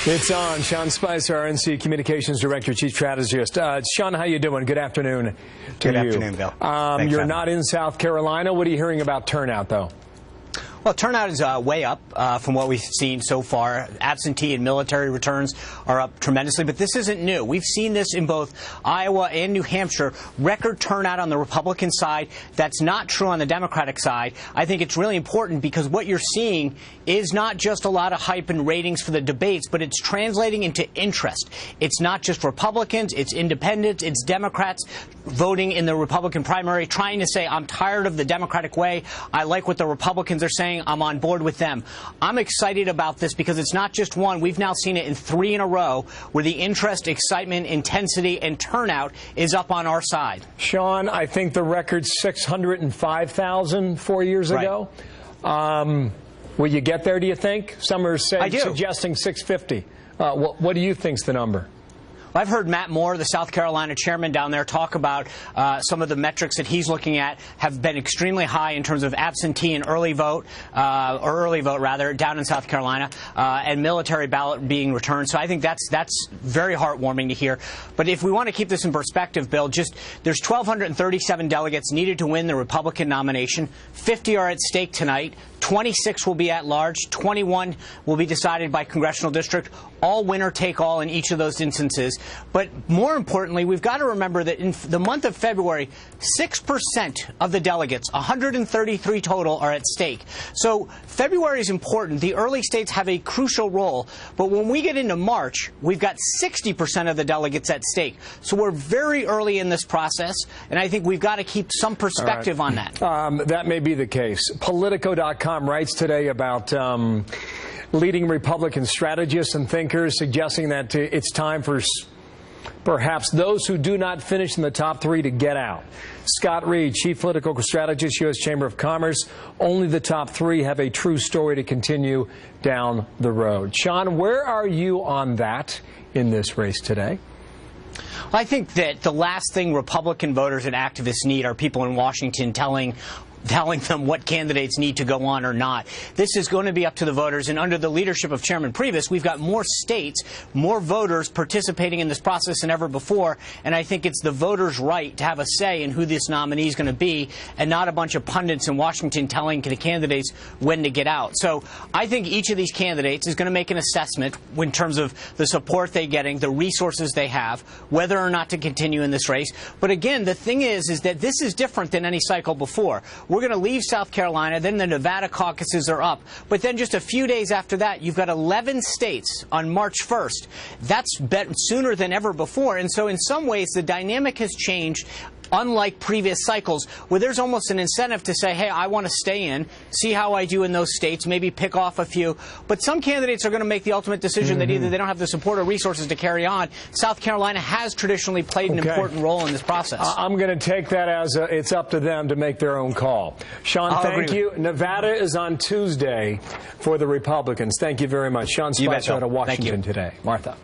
It's on. Sean Spicer, RNC Communications Director, Chief Strategist. Sean, how you doing? Good afternoon to you. Good afternoon, Bill. You're not in South Carolina. What are you hearing about turnout, though? Well, turnout is way up from what we've seen so far. Absentee and military returns are up tremendously, but this isn't new. We've seen this in both Iowa and New Hampshire. Record turnout on the Republican side. That's not true on the Democratic side. I think it's really important because what you're seeing is not just a lot of hype and ratings for the debates, but it's translating into interest. It's not just Republicans, it's independents, it's Democrats voting in the Republican primary, trying to say, I'm tired of the Democratic way. I like what the Republicans are saying. I'm on board with them. I'm excited about this because it's not just one. We've now seen it in 3 in a row where the interest, excitement, intensity, and turnout is up on our side. Sean, I think the record's 605,000 4 years ago. Will you get there, do you think? Some are suggesting 650. What do you think's the number? I've heard Matt Moore, the South Carolina chairman down there, talk about some of the metrics that he's looking at have been extremely high in terms of absentee and early vote, down in South Carolina, and military ballot being returned. So I think that's very heartwarming to hear. But if we want to keep this in perspective, Bill, there's 1,237 delegates needed to win the Republican nomination. 50 are at stake tonight. 26 will be at large. 21 will be decided by congressional district. All winner take all in each of those instances. But more importantly, we've got to remember that in the month of February, 6% of the delegates, 133 total, are at stake. So February is important. The early states have a crucial role. But when we get into March, we've got 60% of the delegates at stake. So we're very early in this process, and I think we've got to keep some perspective on that. That may be the case. Politico.com writes today about leading Republican strategists and thinkers suggesting that it's time for perhaps those who do not finish in the top 3 to get out. Scott Reed, Chief Political Strategist, U.S. Chamber of Commerce. Only the top 3 have a true story to continue down the road. Sean, where are you on that in this race today? I think that the last thing Republican voters and activists need are people in Washington telling them what candidates need to go on or not. This is going to be up to the voters, and under the leadership of Chairman Priebus, we've got more states, more voters participating in this process than ever before, and I think it's the voters' right to have a say in who this nominee is going to be, and not a bunch of pundits in Washington telling the candidates when to get out. So I think each of these candidates is going to make an assessment in terms of the support they're getting, the resources they have, whether or not to continue in this race. But again, the thing is that this is different than any cycle before. We're going to leave South Carolina, then the Nevada caucuses are up. But then just a few days after that, you've got 11 states on March 1st. That's sooner than ever before. And so in some ways, the dynamic has changed, unlike previous cycles, where there's almost an incentive to say, hey, I want to stay in, see how I do in those states, maybe pick off a few. But some candidates are going to make the ultimate decision that either they don't have the support or resources to carry on. South Carolina has traditionally played an important role in this process. I'm going to take that as it's up to them to make their own call. Sean, thank you. Nevada is on Tuesday for the Republicans. Thank you very much. Sean Spicer out of Washington today. Martha.